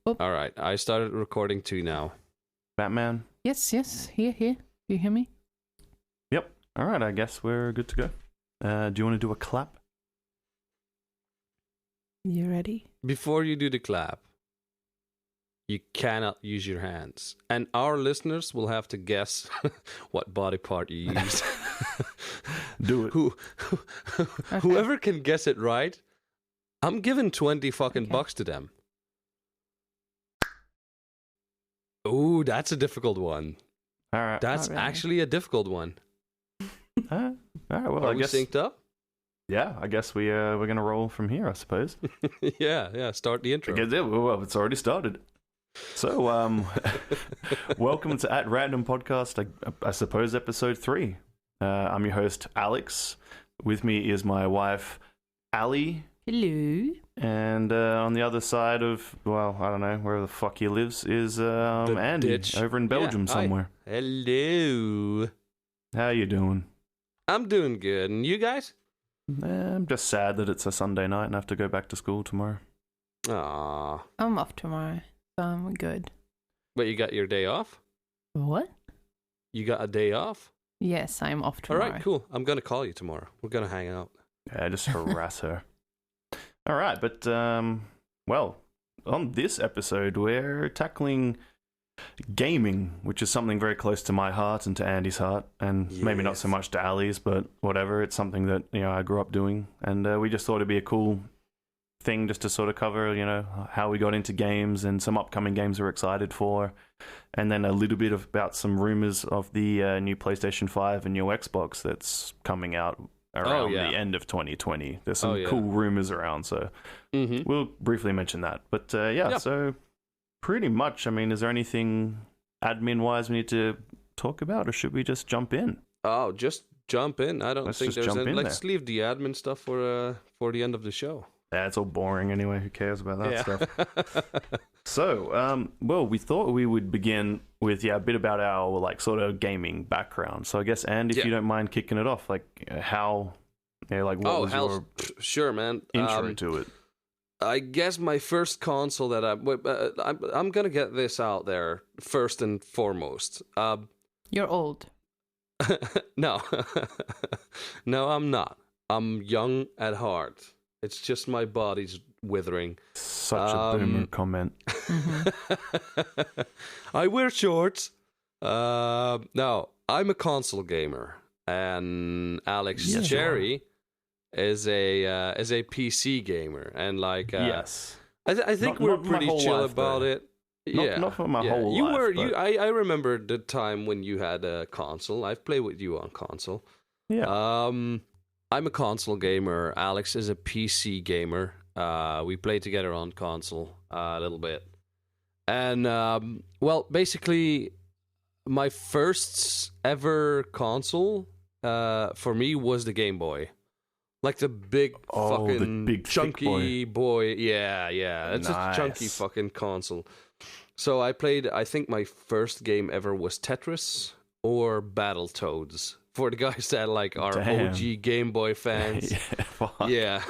Oh. All right, I started recording too now. Batman? Yes. Here. Do you hear me? Yep. All right, I guess we're good to go. Do you want to do a clap? You ready? Before you do the clap, you cannot use your hands. And our listeners will have to guess what body part you used. Do it. Whoever can guess it right, I'm giving 20 fucking Okay. bucks to them. Ooh, that's a difficult one. All right. That's Not really. actually a difficult one. All right. Well, Are I we guess. synced up? Yeah, I guess we're gonna roll from here, I suppose. Yeah. Start the intro. Well, it's already started. So, welcome to At Random Podcast. I suppose episode 3. I'm your host Alex. With me is my wife Ali, Hello. and on the other side of, well, I don't know where the fuck he lives is Andy ditch. over in Belgium Yeah, hi. somewhere. Hello. How you doing? I'm doing good. And you guys? I'm just sad that it's a Sunday night and I have to go back to school tomorrow. Aw. I'm off tomorrow, so I'm good. Wait, you got your day off? What? You got a day off? Yes, I'm off All tomorrow. right, cool. I'm going to call you tomorrow. We're going to hang out. Yeah, just harass her. All right, but well, on this episode we're tackling gaming, which is something very close to my heart and to Andy's heart, and maybe not so Yes. much to Ali's, but whatever. It's something that I grew up doing, and we just thought it'd be a cool thing just to sort of cover, how we got into games and some upcoming games we're excited for, and then a little bit about some rumors of the new PlayStation 5 and new Xbox that's coming out around yeah. the end of 2020. There's some yeah. cool rumors around, so Mm-hmm. we'll briefly mention that. But Yeah. so pretty much, I mean, is there anything admin-wise we need to talk about, or should we just jump in? Oh, just jump in. I don't Let's think just there's jump any. in Let's leave the admin stuff for the end of the show. Yeah, it's all boring anyway. Who cares about that stuff? stuff. So, well, we thought we would begin with a bit about our sort of gaming background. So I guess, Andy, if Yeah. you don't mind kicking it off, what was your Sure, man. intro to it? I guess my first console that I'm gonna get this out there first and foremost. You're old. No, no, I'm not. I'm young at heart. It's just my body's withering. Such a boomer comment. Mm-hmm. I wear shorts. No, I'm a console gamer, and Alex Yes, you Cherry is a PC gamer, and Yes. I think Not- we're not my pretty whole chill life, about though. it. Not for my whole you life, were but- I remember the time when you had a console. I've played with you on console. Yeah. I'm a console gamer. Alex is a PC gamer. We play together on console a little bit. And, well, basically, my first ever console for me was the Game Boy. Like the big Oh, the fucking big thick chunky boy. Yeah. It's a chunky Nice. fucking console. So I think my first game ever was Tetris or Battletoads. For the guys that are Damn. OG Game Boy fans. Yeah, fuck. Yeah.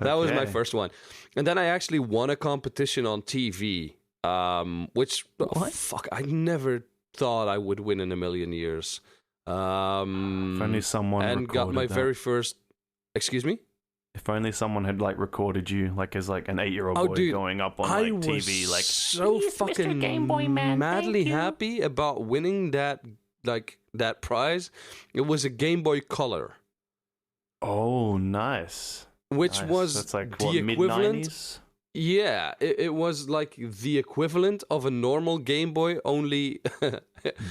That was my Okay. first one. And then I actually won a competition on TV, which, What? fuck, I never thought I would win in a million years. If only someone And got my recorded that. very first, excuse me? If only someone had recorded you as an 8-year-old Oh, boy dude, going up on I was TV so "Please, Mr. fucking Game Boy Man, madly thank you." happy about winning that prize. It was a Game Boy Color, Oh, nice. which Nice. was That's the mid equivalent. 90s? Yeah, it was like the equivalent of a normal Game Boy, only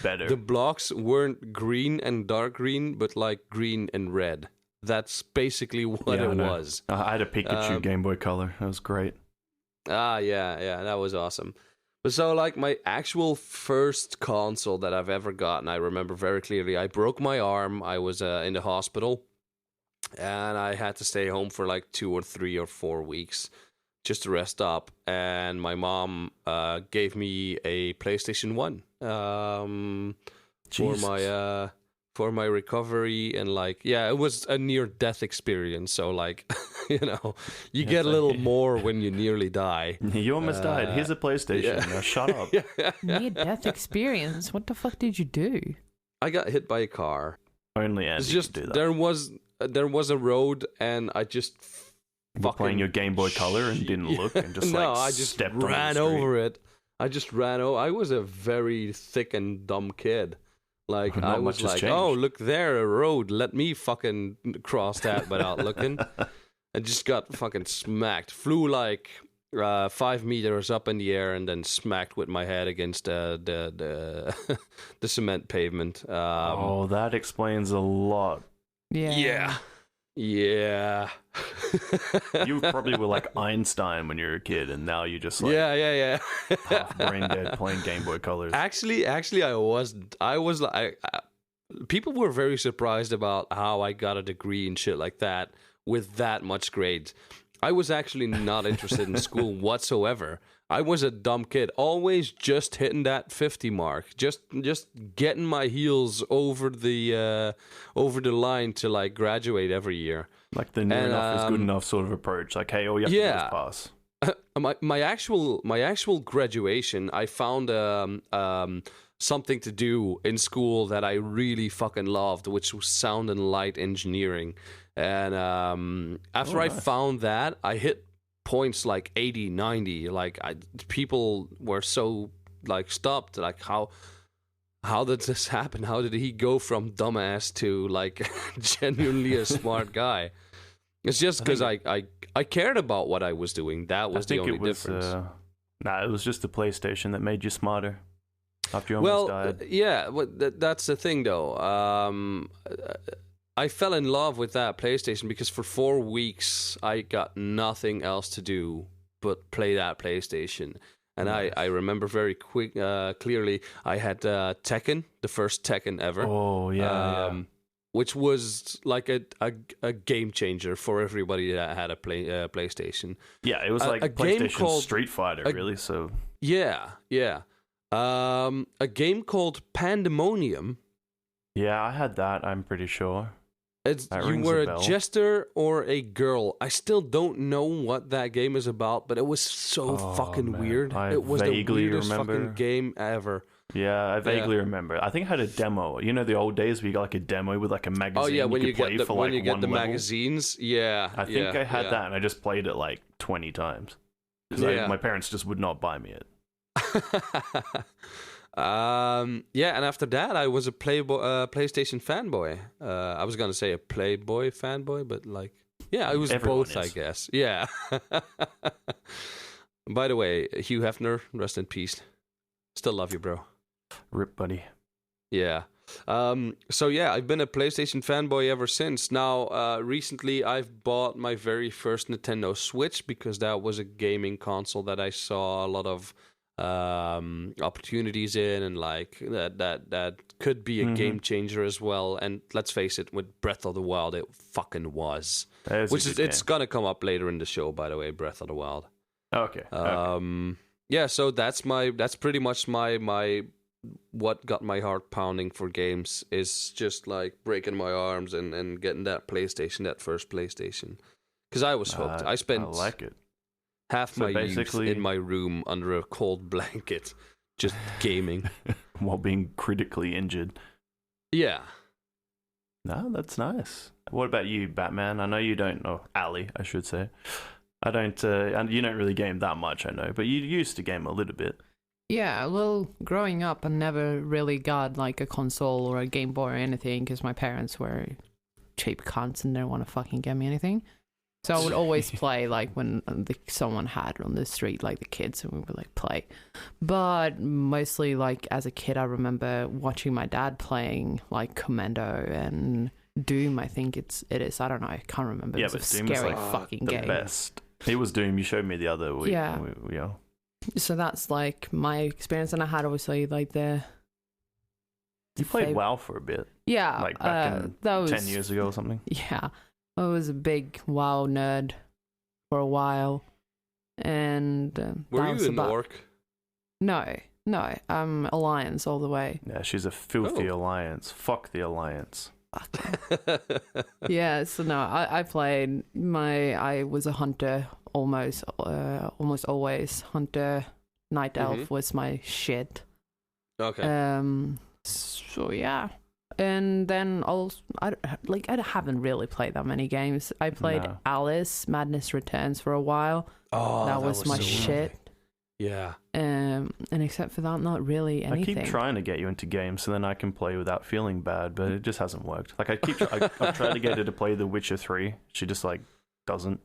Better. the blocks weren't green and dark green, but green and red. That's basically what Yeah, I it know. was. I had a Pikachu Game Boy Color. That was great. Yeah, that was awesome. But so, my actual first console that I've ever gotten, I remember very clearly. I broke my arm. I was in the hospital, and I had to stay home for 2 or 3 or 4 weeks just to rest up. And my mom gave me a PlayStation 1 for Jesus. for my recovery, and like, yeah, it was a near death experience. So like, you know, you get a little more when you nearly die. You almost died. Here's a PlayStation. Yeah. Now shut up. Near death experience. What the fuck did you do? I got hit by a car. Only Andy It's just can do that. there was a road, and I just You were playing your Game Boy Color and didn't look and just no, like I just stepped on the ran street. over it. I just ran over. I was a very thick and dumb kid. Like, Not I much was has like, changed. oh, look there, a road. Let me fucking cross that without looking. I just got fucking smacked. Flew like 5 meters up in the air and then smacked with my head against the cement pavement. Oh, that explains a lot. Yeah. Yeah. You probably were like Einstein when you were a kid, and now you just like yeah. half brain dead playing Game Boy Colors. Actually, I wasn't. I was like, people were very surprised about how I got a degree and shit like that with that much grades. I was actually not interested in school whatsoever. I was a dumb kid, always just hitting that 50 mark, just getting my heels over the line to like graduate every year. Like the near enough is good enough sort of approach. Like, hey, all you have to do is pass. My actual graduation, I found something to do in school that I really fucking loved, which was sound and light engineering. And after I found that, I hit points like 80, 90. Like, people were so like stopped. Like, how did this happen? How did he go from dumbass to like genuinely a smart guy? It's just because I cared about what I was doing. That was the only difference. It was just the PlayStation that made you smarter after you almost died. Yeah, that's the thing though. I fell in love with that PlayStation because for 4 weeks I got nothing else to do but play that PlayStation. And nice. I remember very clearly I had Tekken, the first Tekken ever. Oh, yeah. Which was like a game changer for everybody that had a PlayStation. Yeah, it was like a PlayStation game called, Street Fighter, really. So yeah. A game called Pandemonium. Yeah, I had that, I'm pretty sure. You were a jester or a girl. I still don't know what that game is about, but it was so fucking weird. It was the weirdest fucking game ever. Yeah, I vaguely remember. I think I had a demo. You know, the old days where you got like a demo with like a magazine. Oh yeah, when you get the level. magazines. Yeah, I think I had that, and I just played it like 20 times. Because my parents just would not buy me it. And after that, I was a PlayStation fanboy. I was gonna say a Playboy fanboy, but like, yeah, I was both, I guess. Yeah. By the way, Hugh Hefner, rest in peace. Still love you, bro. Rip, buddy. Yeah. So yeah, I've been a PlayStation fanboy ever since. Now, recently I've bought my very first Nintendo Switch because that was a gaming console that I saw a lot of opportunities in, and like that could be a game changer as well. And let's face it, with Breath of the Wild, it fucking was. It's gonna come up later in the show, by the way. Breath of the Wild. Okay. Yeah. So that's pretty much my what got my heart pounding for games is just like breaking my arms and getting that PlayStation, that first PlayStation, because I was hooked. I spent I like it. Half my youth in my room under a cold blanket, just gaming. While being critically injured. Yeah. No, that's nice. What about you, Batman? I know you don't, or Ali, I should say. I don't, and you don't really game that much, I know, but you used to game a little bit. Yeah, well, growing up, I never really got like a console or a Game Boy or anything because my parents were cheap cunts and didn't want to fucking get me anything. So I would always play like when someone had it on the street, like the kids, and we would like play. But mostly like as a kid, I remember watching my dad playing like Commando and Doom. I think it is. I don't know. I can't remember. Yeah, it's but a Doom scary was like fucking the game. Best. It was Doom. You showed me the other week. Yeah. So that's like my experience, and I had obviously like the. You played WoW for a bit. Yeah, like back in 10 years ago or something. Yeah. I was a big WoW nerd for a while, and were you an orc? No, No, Alliance all the way. Yeah, she's a filthy Alliance. Fuck the Alliance. Yeah, so no, I played I was a hunter almost always. Hunter, Night Elf was my shit. Okay. So yeah. And then I haven't really played that many games. I played Alice Madness Returns for a while. Oh, that was my so shit. lovely. Yeah. And except for that, not really anything. I keep trying to get you into games so then I can play without feeling bad, but it just hasn't worked. Like I've tried to get her to play The Witcher 3. She just like doesn't.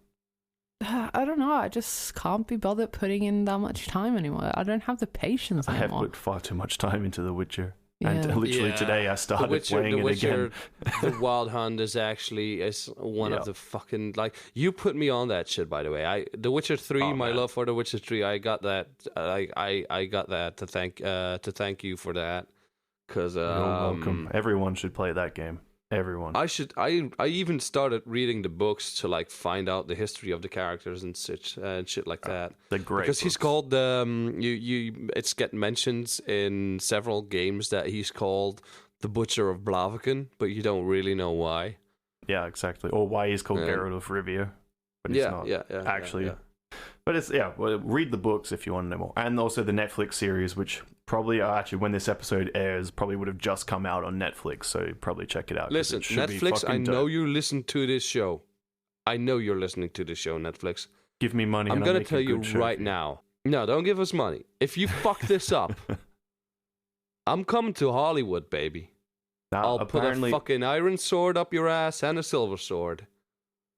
I don't know. I just can't be bothered putting in that much time anymore. I don't have the patience anymore. I have put far too much time into The Witcher. Yeah. And literally today I started playing it again. The Wild Hunt is one of the fucking, like, you put me on that shit, by the way. The Witcher 3, my love for The Witcher 3, I got that. I got that to thank you for that. Cause you're welcome. Everyone should play that game. Everyone. I even started reading the books to like find out the history of the characters and shit like that. They're great. Because he's called it's get mentioned in several games that he's called the Butcher of Blaviken, but you don't really know why. Yeah, exactly. Or why he's called Geralt of Rivia. But he's not actually. Yeah. But it's well, read the books if you want to know more, and also the Netflix series, which probably actually when this episode airs, probably would have just come out on Netflix. So probably check it out. Listen, Netflix, I know you listen to this show. I know you're listening to this show, Netflix. Give me money. I'm gonna tell you right now. No, don't give us money. If you fuck this up, I'm coming to Hollywood, baby. Now, I'll put a fucking iron sword up your ass and a silver sword.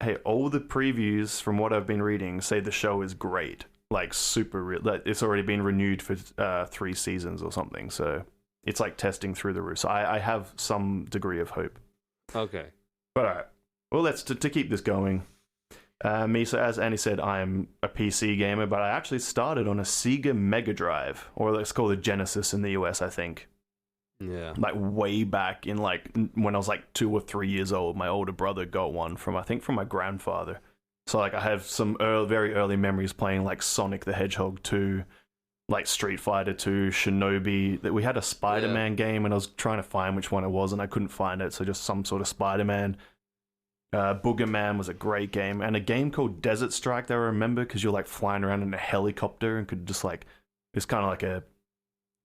Hey, all the previews from what I've been reading say the show is great. Like, super real. It's already been renewed for 3 seasons or something. So it's like testing through the roof. So I have some degree of hope. Okay. But all right. Well, let's to keep this going. Me, so as Annie said, I am a PC gamer, but I actually started on a Sega Mega Drive, or let's call it Genesis in the US, I think. Yeah. Like way back in like when I was like 2 or 3 years old, my older brother got one from my grandfather. So like I have some very early memories playing like Sonic the Hedgehog 2, like Street Fighter 2, Shinobi. That we had a Spider-Man game and I was trying to find which one it was and I couldn't find it. So just some sort of Spider-Man. Booger Man was a great game, and a game called Desert Strike that I remember because you're like flying around in a helicopter and could just like it's kind of like a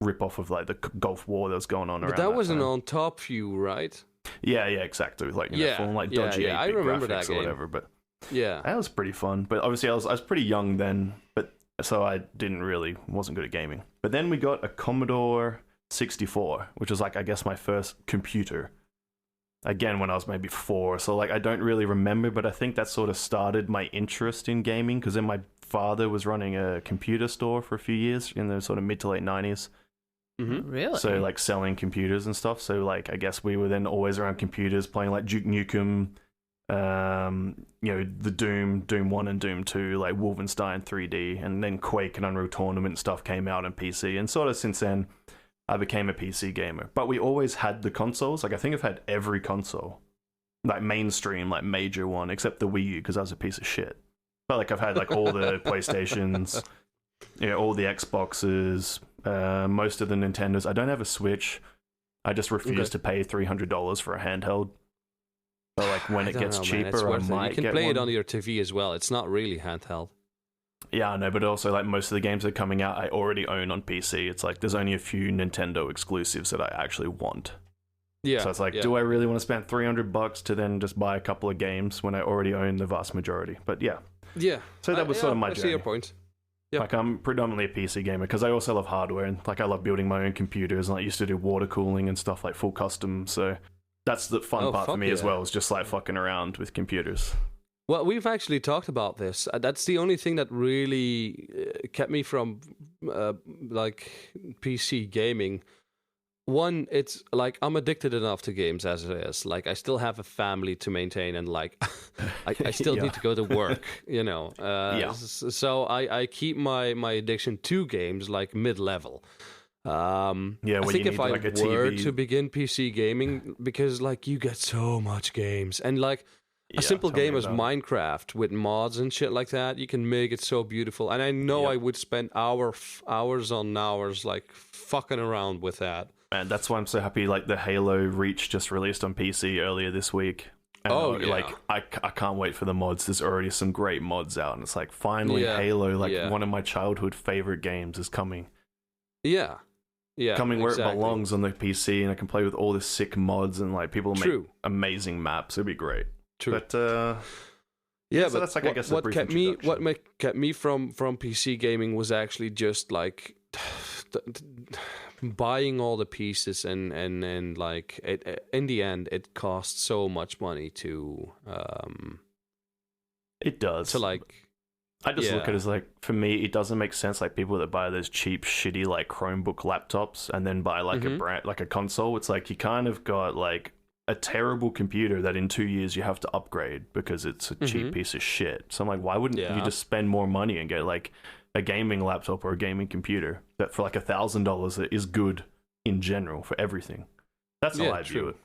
rip off of like the Gulf War that was going on around. But that wasn't time. On top view, right? Yeah, exactly. Like full like dodgy 8-bit I remember graphics that or game. whatever. But yeah, that was pretty fun. But obviously, I was pretty young then, but so I wasn't good at gaming. But then we got a Commodore 64, which was like I guess my first computer. Again, when I was maybe 4, so like I don't really remember, but I think that sort of started my interest in gaming because then my father was running a computer store for a few years in the sort of mid to late 90s. Mm-hmm. Really? So like selling computers and stuff. So like I guess we were then always around computers playing like Duke Nukem, the Doom 1 and Doom 2, like Wolfenstein 3D, and then Quake and Unreal Tournament stuff came out on PC, and sort of since then I became a PC gamer. But we always had the consoles. Like I think I've had every console, like mainstream, like major one, except the Wii U because I was a piece of shit. But like I've had like all the PlayStations, all the Xboxes, most of the Nintendos. I don't have a Switch. I just refuse to pay $300 for a handheld. But like when it gets cheaper, I might get one. You can play it on your TV as well. It's not really handheld. Yeah, I know, but also like most of the games that are coming out, I already own on PC. It's like there's only a few Nintendo exclusives that I actually want. Yeah. So it's like, do I really want to spend $300 to then just buy a couple of games when I already own the vast majority? But yeah. Yeah. So that was sort of my journey. I see your point. Yep. Like I'm predominantly a PC gamer because I also love hardware and like I love building my own computers and I used to do water cooling and stuff like full custom. So that's the fun part for me as well, is just like fucking around with computers. Well, we've actually talked about this. That's the only thing that really kept me from like PC gaming. One, it's like I'm addicted enough to games as it is. Like I still have a family to maintain, and like I still need to go to work. So I keep my addiction to games like mid-level. I think if I were to begin PC gaming, because like you get so much games, and like A simple tell me game as about it. Minecraft with mods and shit like that, you can make it so beautiful. And I know I would spend hours on hours like fucking around with that. And that's why I'm so happy. Like the Halo Reach just released on PC earlier this week. And like I can't wait for the mods. There's already some great mods out, and it's like finally Halo, like one of my childhood favorite games, is coming. Yeah, coming where it belongs on the PC, and I can play with all the sick mods and like people make amazing maps. It'd be great. True. But so but that's like I guess what kept me from PC gaming was actually just like buying all the pieces and like it, in the end it costs so much money to it does to like I just look at it as like, for me it doesn't make sense, like people that buy those cheap shitty like Chromebook laptops and then buy like a brand like a console. It's like you kind of got like a terrible computer that in 2 years you have to upgrade because it's a cheap piece of shit. So I'm like, why wouldn't you just spend more money and get like a gaming laptop or a gaming computer that for like $1,000 that is good in general for everything? That's how I view it.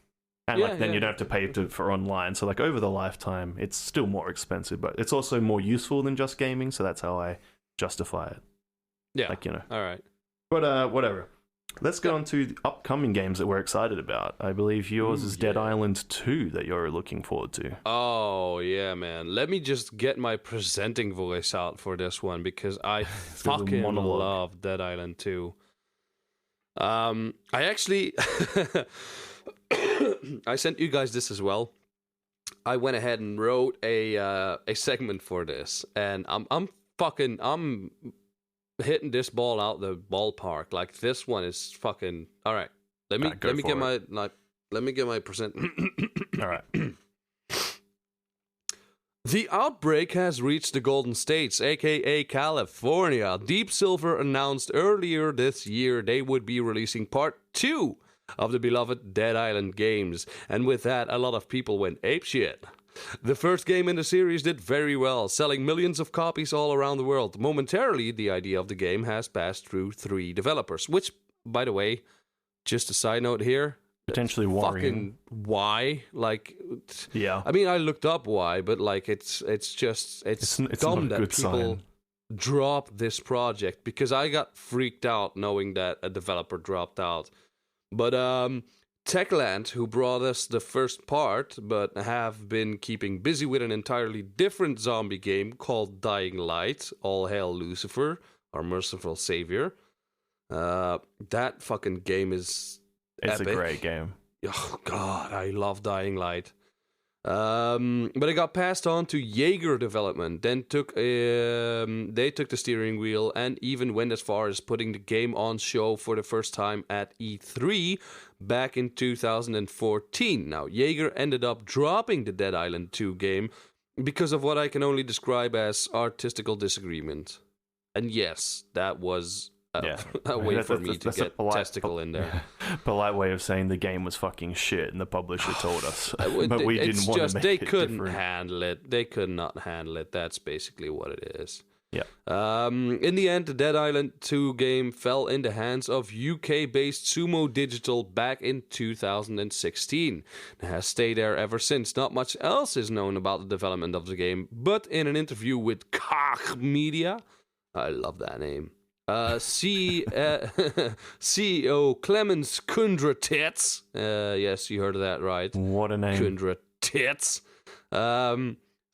And like then you don't have to pay for online. So like over the lifetime, it's still more expensive, but it's also more useful than just gaming. So that's how I justify it. Yeah. Like, you know. All right. But whatever. Let's go on to the upcoming games that we're excited about. I believe yours is Dead Island 2 that you're looking forward to. Oh, yeah, man. Let me just get my presenting voice out for this one because I fucking love Dead Island 2. I actually... I sent you guys this as well. I went ahead and wrote a segment for this, and I'm hitting this ball out the ballpark. Like this one is fucking all right. Let me get my present. All right. The outbreak has reached the Golden States, aka California. Deep Silver announced earlier this year they would be releasing part 2 of the beloved Dead Island games, and with that a lot of people went apeshit. The first game in the series did very well, selling millions of copies all around the world. Momentarily, the idea of the game has passed through 3 developers, which, by the way, just a side note here, potentially worrying. Fucking why? Like, yeah. I mean, I looked up why, but like, it's dumb that people drop this project, because I got freaked out knowing that a developer dropped out. But Techland, who brought us the first part, but have been keeping busy with an entirely different zombie game called Dying Light, All Hail Lucifer, our merciful savior. That fucking game is epic. A great game. Oh, God, I love Dying Light. But it got passed on to Jaeger Development. Then they took the steering wheel and even went as far as putting the game on show for the first time at E3 back in 2014. Now, Jaeger ended up dropping the Dead Island 2 game because of what I can only describe as artistical disagreement. And yes, that was a way for me to get testicle in there. Polite way of saying the game was fucking shit and the publisher told us. But we didn't want to make they it couldn't different. handle it. They could not handle it. That's basically what it is. Yeah. In the end, the Dead Island 2 game fell in the hands of UK-based Sumo Digital back in 2016. It has stayed there ever since. Not much else is known about the development of the game, but in an interview with Koch Media, I love that name, CEO Clemens Kundra Tits, yes, you heard that right. What a name. Kundra Tits.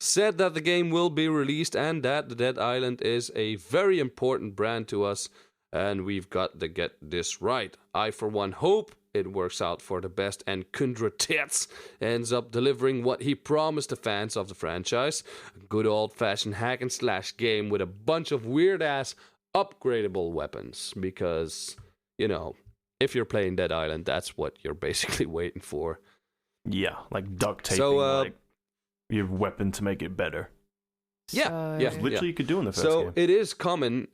Said that the game will be released and that the Dead Island is a very important brand to us and we've got to get this right. I, for one, hope it works out for the best and Kundra Tits ends up delivering what he promised the fans of the franchise. A good old-fashioned hack-and-slash game with a bunch of weird-ass upgradable weapons, because, you know, if you're playing Dead Island, that's what you're basically waiting for. Yeah, like duct taping like your weapon to make it better. Yeah. Literally you could do in the first game. So it is common.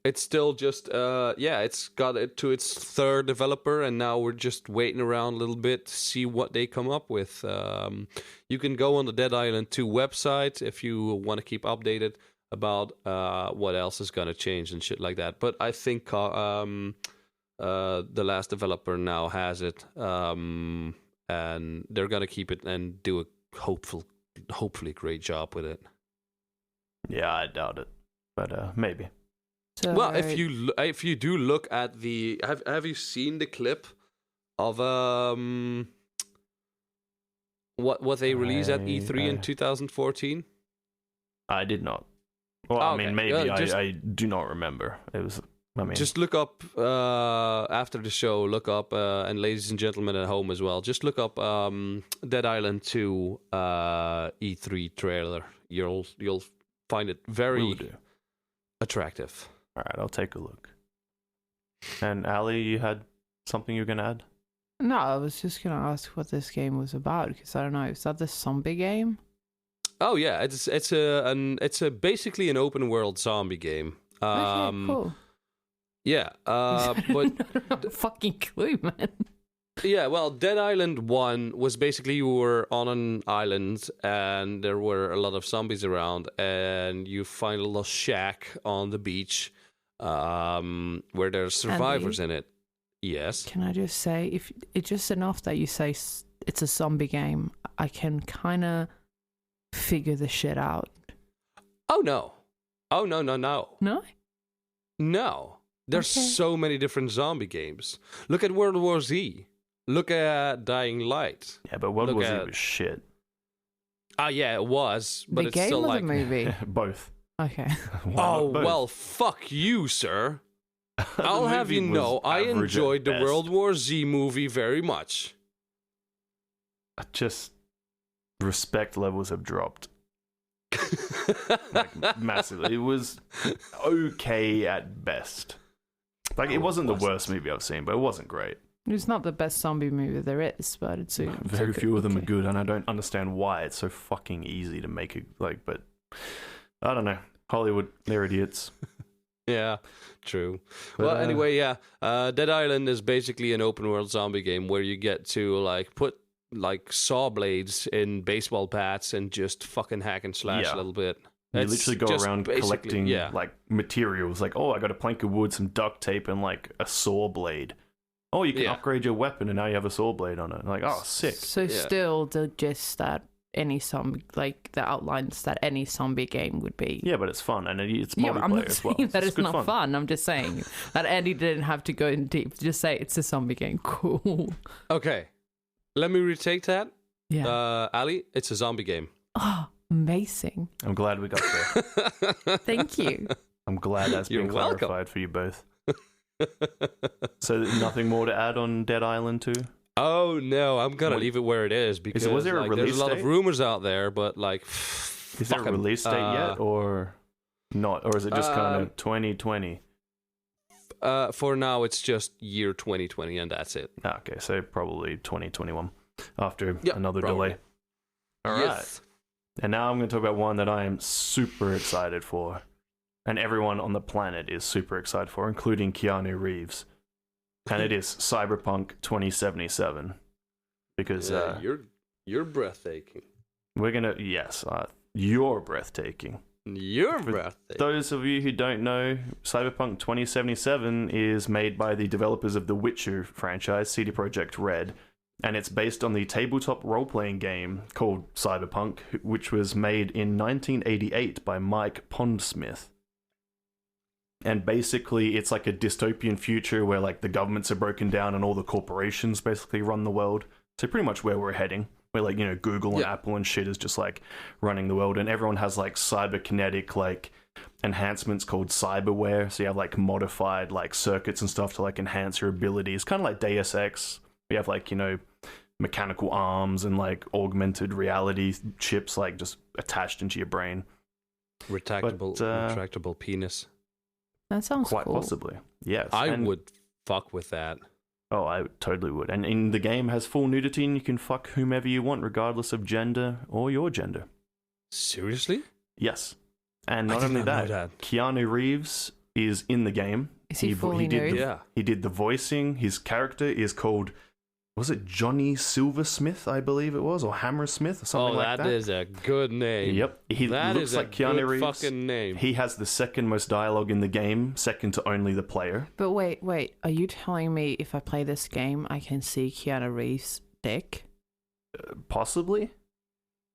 It's still just it's got it to its 3rd developer, and now we're just waiting around a little bit to see what they come up with. You can go on the Dead Island 2 website if you want to keep updated about what else is gonna change and shit like that. But I think the last developer now has it, and they're gonna keep it and do a hopefully great job with it. Yeah, I doubt it, but maybe. So, Well, if you do look at the have you seen the clip of what they released at E3 in 2014? I did not. Well, Oh, I mean, okay. maybe Just- I do not remember. It was. I mean, Just look up after the show. Look up, and ladies and gentlemen at home as well. Just look up Dead Island 2 E3 trailer. You'll find it will very do. attractive. All right, I'll take a look. And Ali, you had something you were gonna add? no, I was just gonna ask what this game was about because I don't know. Is that the zombie game? Oh yeah, it's basically an open world zombie game. Okay, cool. Yeah, but no fucking clue, man. yeah, well, Dead Island 1 was basically you were on an island and there were a lot of zombies around, and you find a little shack on the beach where there's survivors in it. Yes. Can I just say, if it's just enough that you say it's a zombie game, I can kind of figure the shit out. Oh, no. Oh, no. No? No. There's Okay. so many different zombie games. Look at World War Z. Look at Dying Light. Yeah, but World Look War Z at- was shit. Ah, yeah, it was, but the it's game still or like. the movie? Both. Okay. Why not Oh, both? well, fuck you, sir. The I'll have you movie know, was I average at enjoyed the best. World War Z movie very much. Just respect levels have dropped like massively. It was okay at best. Like, No, it it wasn't the wasn't. worst movie I've seen, but it wasn't great. It's not the best zombie movie there is, but it's Very few of them are okay. good, and I don't understand why it's so fucking easy to make it. Like, but I don't know. Hollywood, they're idiots. Yeah, true. But, Well, anyway, yeah. Dead Island is basically an open world zombie game where you get to like put like saw blades in baseball bats and just fucking hack and slash Yeah. a little bit. You It's literally go just around basically- collecting yeah. like materials. Like, oh, I got a plank of wood, some duct tape, and like a saw blade. Oh, you can Yeah. upgrade your weapon, and now you have a saw blade on it. Like, oh, sick. So Yeah. still the gist that any zombie, like the outlines that any zombie game would be. Yeah, but it's fun, and it's Yeah, but I'm multiplayer not as well. saying that It's it's good not fun. I'm just saying that Andy didn't have to go in deep. Just say it's a zombie game. Cool. Okay, let me retake that. Yeah. Ali, it's a zombie game. Oh, amazing. I'm glad we got there. Thank you. I'm glad that's been You're welcome. clarified for you both. So nothing more to add on Dead Island 2? Oh no, I'm gonna What- leave it where it is because was there a like, release there's a lot date? of rumors out there, but like, Is there a fucking, release date yet, or not? Or is it just kind of 2020? For now, it's just year 2020, and that's it. Okay, so probably 2021 after Yeah, another probably. delay. All right. Yes. And now I'm going to talk about one that I am super excited for. And everyone on the planet is super excited for, including Keanu Reeves. And it is Cyberpunk 2077. Because Yeah, you're breathtaking. we're going to, yes, you're breathtaking. You're For breathtaking. Those of you who don't know, Cyberpunk 2077 is made by the developers of the Witcher franchise, CD Projekt Red. And it's based on the tabletop role-playing game called Cyberpunk, which was made in 1988 by Mike Pondsmith. And basically, it's like a dystopian future where like the governments are broken down and all the corporations basically run the world. So pretty much where we're heading. Where like, you know, Google and Yeah. Apple and shit is just like running the world, and everyone has like cyberkinetic like enhancements called cyberware. So you have like modified like circuits and stuff to like enhance your abilities, kind of like Deus Ex. We have like, you know, mechanical arms and like augmented reality chips like just attached into your brain. Retractable penis. That sounds Quite cool. possibly. Yes. I And- would fuck with that. Oh, I totally would. And in the game has full nudity, and you can fuck whomever you want, regardless of gender or your gender. Seriously? Yes. And I not did only not know that, that. Keanu Reeves is in the game. Is he fully did nude? the, Yeah. He did the voicing. His character is called, was it Johnny Silversmith, I believe it was, or Hammersmith, or something Oh, like that? that is a good name. Yep. He That looks is like a Keanu good Reeves. fucking name. He has the second most dialogue in the game, second to only the player. But wait. Are you telling me if I play this game, I can see Keanu Reeves' dick? Possibly.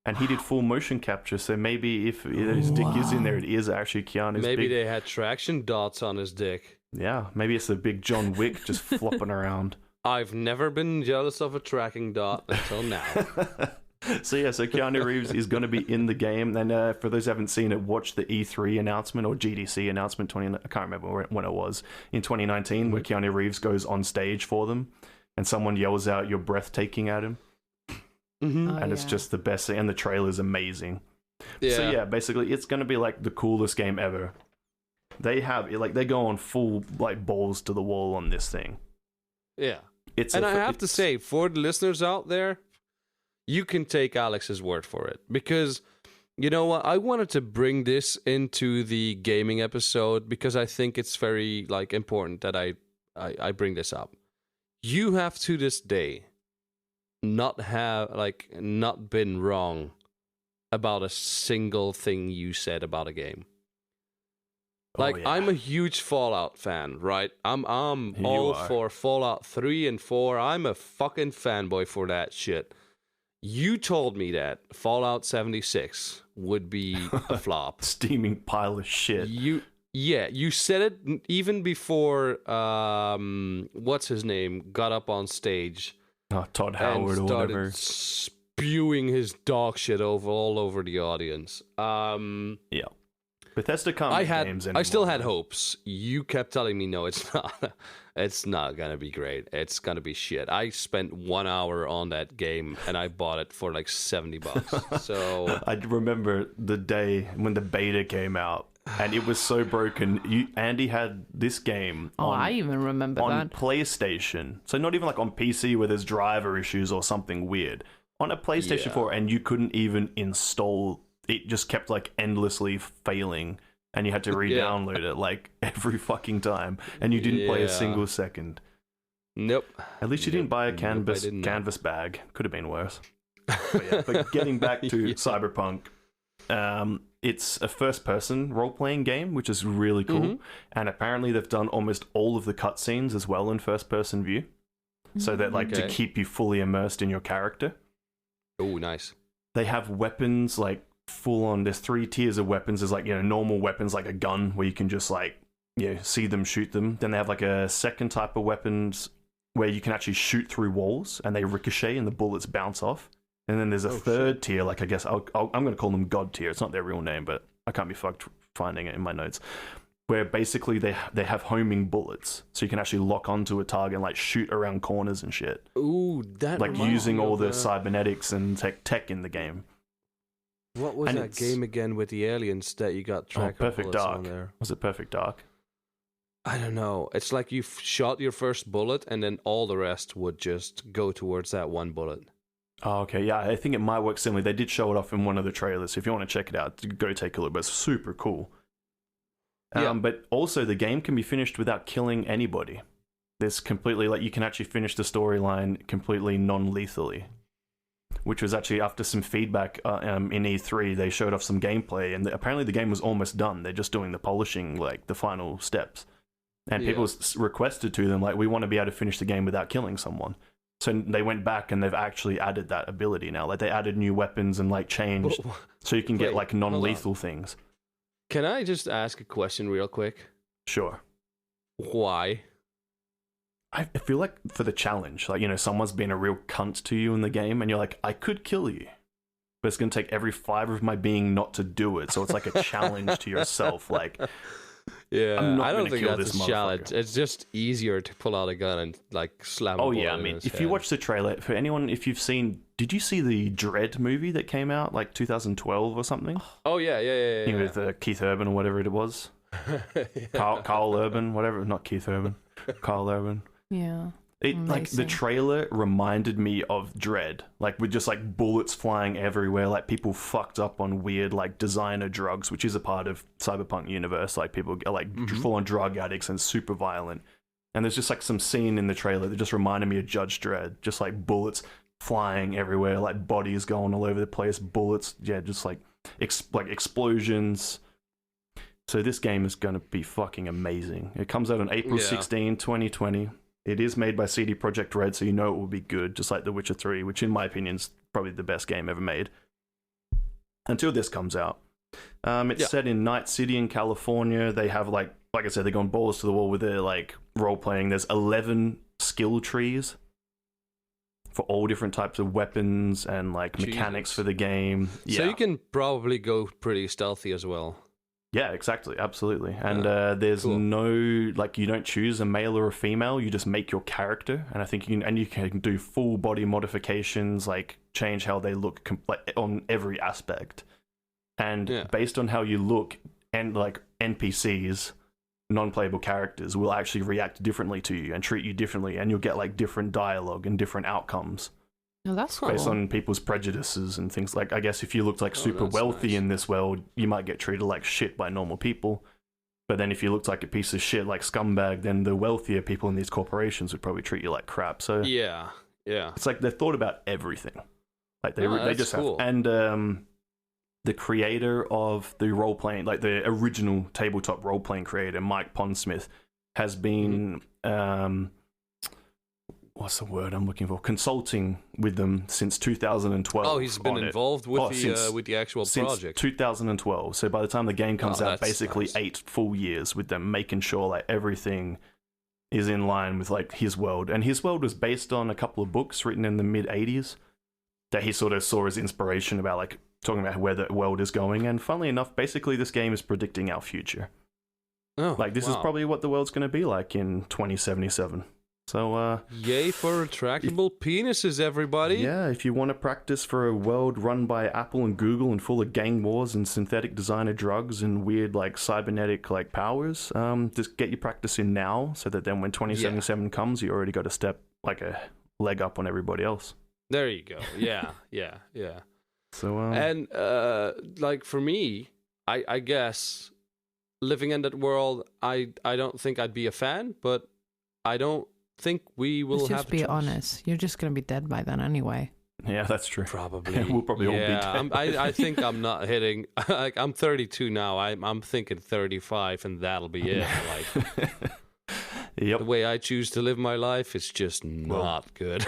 And he did full motion capture, so maybe if his dick is in there, it is actually Keanu's Maybe big... they had traction dots on his dick. Yeah, maybe it's a big John Wick just flopping around. I've never been jealous of a tracking dot until now. So Keanu Reeves is going to be in the game. And for those who haven't seen it, watch the E3 announcement or GDC announcement. I can't remember when it was in 2019, where Keanu Reeves goes on stage for them, and someone yells out, "You're breathtaking" at him. And it's just the best thing. And the trailer's amazing. Yeah. So yeah, basically, it's going to be like the coolest game ever. They go on full like balls to the wall on this thing. Yeah. I have to say, for the listeners out there, you can take Alex's word for it, because you know what? I wanted to bring this into the gaming episode because I think it's very like important that I bring this up. You have to this day not been wrong about a single thing you said about a game. Like, I'm a huge Fallout fan, right? I'm all for Fallout 3 and 4. I'm a fucking fanboy for that shit. You told me that Fallout 76 would be a flop. Steaming pile of shit. You said it even before what's his name got up on stage. Todd Howard or whatever. Spewing his dog shit all over the audience. Yeah. Bethesda can't make games anymore. I still had hopes. You kept telling me, no, it's not. It's not gonna be great. It's gonna be shit. I spent 1 hour on that game and I bought it for like $70. So I remember the day when the beta came out and it was so broken. Andy had this game. I even remember on that PlayStation. So not even like on PC where there's driver issues or something weird. On a PlayStation 4, and you couldn't even install. It just kept like endlessly failing, and you had to re-download it like every fucking time, and you didn't play a single second. Nope. At least you didn't buy a canvas bag. Could have been worse. But getting back to Cyberpunk, it's a first-person role-playing game, which is really cool. And apparently they've done almost all of the cutscenes as well in first-person view, so that to keep you fully immersed in your character. Oh, nice. They have weapons like full on. There's 3 tiers of weapons. There's normal weapons like a gun where you can just see them, shoot them. Then they have like a second type of weapons where you can actually shoot through walls and they ricochet and the bullets bounce off. And then there's a third tier, like I guess I'm going to call them God tier. It's not their real name, but I can't be fucked finding it in my notes. Where basically they have homing bullets, so you can actually lock onto a target and like shoot around corners and shit. Ooh, that like using all the cybernetics and tech in the game. What was that game again with the aliens that you got track of bullets on there? Was it Perfect Dark? I don't know. It's like you shot your first bullet and then all the rest would just go towards that one bullet. Oh, okay. Yeah, I think it might work similarly. They did show it off in one of the trailers. So if you want to check it out, go take a look. But it's super cool. But also the game can be finished without killing anybody. There's completely you can actually finish the storyline completely non-lethally. Which was actually after some feedback in E3, they showed off some gameplay, and apparently the game was almost done. They're just doing the polishing, the final steps. And people requested to them, we want to be able to finish the game without killing someone. So they went back and they've actually added that ability now. They added new weapons and changed, so you can get non-lethal things. Can I just ask a question real quick? Sure. Why? I feel like for the challenge, someone's been a real cunt to you in the game, and you're like, I could kill you, but it's going to take every fiber of my being not to do it. So it's like a challenge to yourself. Yeah, I'm not I don't think kill that's this a challenge. It's just easier to pull out a gun and slam. Oh yeah, I mean, if you watch the trailer, for anyone, if you've seen, did you see the Dread movie that came out 2012 or something? Oh yeah. With Keith Urban or whatever it was. Carl Urban, whatever, not Keith Urban, Carl Urban. Yeah. The trailer reminded me of Dread, with just bullets flying everywhere, people fucked up on weird designer drugs, which is a part of Cyberpunk universe. People are full on drug addicts and super violent. And there's just some scene in the trailer that just reminded me of Judge Dredd, just bullets flying everywhere, bodies going all over the place, bullets, just explosions. So this game is going to be fucking amazing. It comes out on April 16, 2020. It is made by CD Projekt Red, so you know it will be good, just like The Witcher 3, which in my opinion is probably the best game ever made. until this comes out. It's set in Night City in California. They have like I said, they've gone balls to the wall with their like role playing. There's 11 skill trees for all different types of weapons and like mechanics for the game. Yeah. So you can probably go pretty stealthy as well. Yeah, exactly, absolutely. And there's cool. no like you don't choose a male or a female. You just make your character, and I think you can do full body modifications, like change how they look on every aspect. And based on how you look, and like NPCs, non-playable characters, will actually react differently to you and treat you differently, and you'll get like different dialogue and different outcomes. Oh, that's cool. Based on people's prejudices and things. Like, I guess if you looked like super wealthy in this world, you might get treated like shit by normal people. But then if you looked like a piece of shit, like scumbag, then the wealthier people in these corporations would probably treat you like crap. So yeah, it's like they've thought about everything. Like they just cool. have. And the creator of the role playing, like the original tabletop role playing creator, Mike Pondsmith, has been what's the word I'm looking for? Consulting with them since 2012. Oh, he's been involved with the actual project since 2012. So by the time the game comes out, basically nice. 8 full years with them, making sure like everything is in line with like his world. And his world was based on a couple of books written in the mid 80s that he sort of saw as inspiration about like talking about where the world is going. And funnily enough, basically this game is predicting our future. Oh, like this is probably what the world's going to be like in 2077. So, yay for retractable penises, everybody! Yeah, if you want to practice for a world run by Apple and Google and full of gang wars and synthetic designer drugs and weird like cybernetic like powers, just get your practice in now, so that then when 2077 comes, you already got a step like a leg up on everybody else. There you go. Yeah. So, and like for me, I guess living in that world, I don't think I'd be a fan, but I don't think we will Let's have just be honest. You're just going to be dead by then anyway. Yeah, that's true. Probably. We'll probably all be dead. I think I'm not hitting. Like I'm 32 now. I'm thinking 35, and that'll be it. Like yep. The way I choose to live my life is just not good.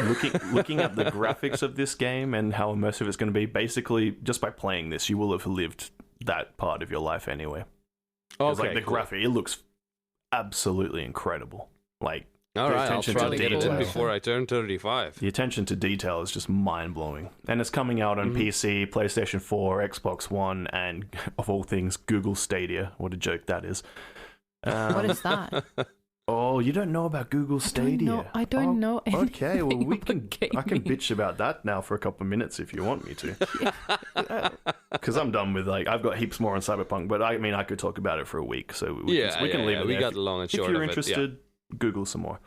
looking at the graphics of this game and how immersive it's going to be, basically just by playing this, you will have lived that part of your life anyway. Okay, like the graphic, it looks absolutely incredible. Like. All right, I'll try to get it in before I turn 35. The attention to detail is just mind-blowing. And it's coming out on PC, PlayStation 4, Xbox One, and, of all things, Google Stadia. What a joke that is. What is that? Oh, you don't know about Google Stadia? I don't know anything. Okay, well, I can gaming. bitch about that now for a couple of minutes if you want me to. Because I'm done with, like, I've got heaps more on Cyberpunk, but I mean, I could talk about it for a week, so we can leave it there. We got the long and short of it. If you're interested, Google some more.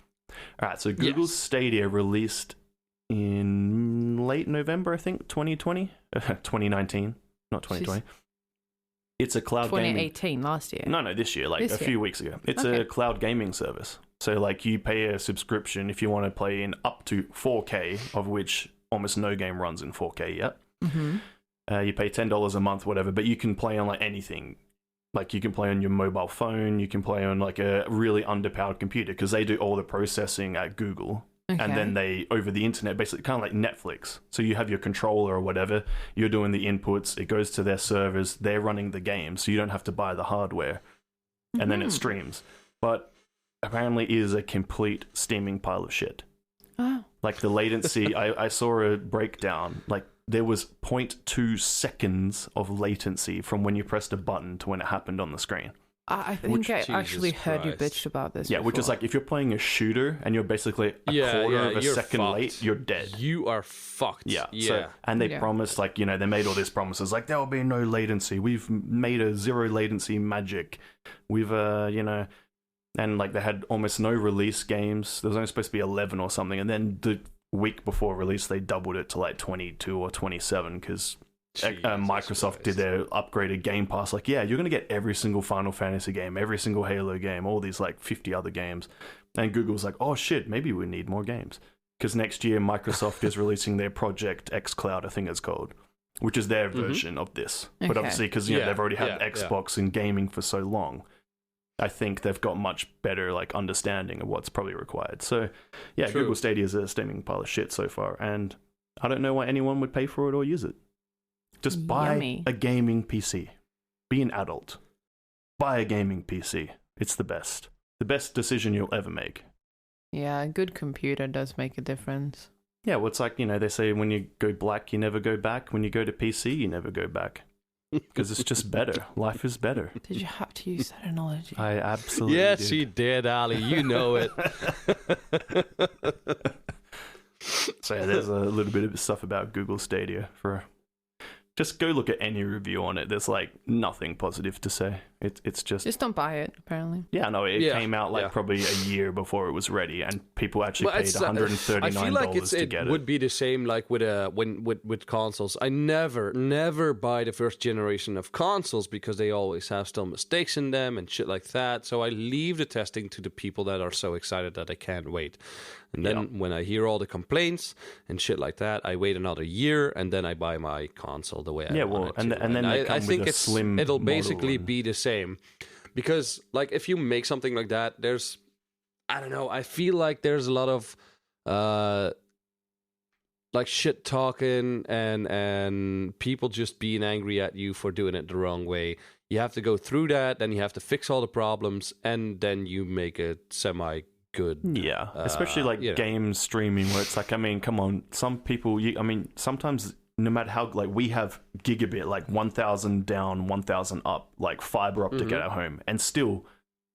All right, so Google Stadia released in late November, I think, 2020? 2019, not 2020. It's a cloud 2018, last year. No, this year, like few weeks ago. It's a cloud gaming service. So, like, you pay a subscription if you want to play in up to 4K, of which almost no game runs in 4K yet. Mm-hmm. You pay $10 a month, whatever, but you can play on, like, anything. Like, you can play on your mobile phone, you can play on, like, a really underpowered computer, because they do all the processing at Google. Okay. And then they, over the internet, basically kind of like Netflix. So you have your controller or whatever, you're doing the inputs, it goes to their servers, they're running the game, so you don't have to buy the hardware. And then it streams. But apparently it is a complete steaming pile of shit. Oh. Like, the latency, I saw a breakdown, like, there was 0.2 seconds of latency from when you pressed a button to when it happened on the screen. I think I actually heard you bitch about this. Yeah, before. which is like if you're playing a shooter and you're basically a quarter of a second late, you're dead. You are fucked. Yeah. So, and they promised, like, you know, they made all these promises, like, there will be no latency. We've made a zero latency magic. We've, you know, and like they had almost no release games. There was only supposed to be 11 or something. And then the week before release, they doubled it to like 22 or 27 because Microsoft did their upgraded Game Pass. Like, yeah, you're going to get every single Final Fantasy game, every single Halo game, all these like 50 other games. And Google's like, oh shit, maybe we need more games. Because next year, Microsoft is releasing their Project xCloud, I think it's called, which is their version of this. Okay. But obviously, because they've already had Xbox and gaming for so long, I think they've got much better like understanding of what's probably required. So, yeah, True. Google Stadia is a steaming pile of shit so far, and I don't know why anyone would pay for it or use it. Just buy Yummy. a gaming PC. Be an adult. Buy a gaming PC. It's the best. The best decision you'll ever make. Yeah, a good computer does make a difference. Yeah, well, it's like, they say when you go black, you never go back. When you go to PC, you never go back. Because it's just better. Life is better. Did you have to use that analogy? I absolutely Yes, did. he did, Ali. You know it. So yeah, there's a little bit of stuff about Google Stadia for... Just go look at any review on it. There's like nothing positive to say. It's just don't buy it, apparently. yeah, no, it came out like probably a year before it was ready, and people actually paid $139 I feel like to get it it. would be the same like with consoles. I never buy the first generation of consoles because they always have still mistakes in them and shit like that. So I leave the testing to the people that are so excited that I can't wait. And then when I hear all the complaints and shit like that, I wait another year and then I buy my console the way I want it to. And then they come I think with a slim it'll model basically and... be the same. Because like if you make something like that, there's I don't know, I feel like there's a lot of like shit talking and people just being angry at you for doing it the wrong way. You have to go through that, then you have to fix all the problems, and then you make it semi good. Yeah, especially like game streaming where it's like, I mean, come on, some people, sometimes no matter how, like we have gigabit, like 1,000 down, 1,000 up, like fiber optic at our home, and still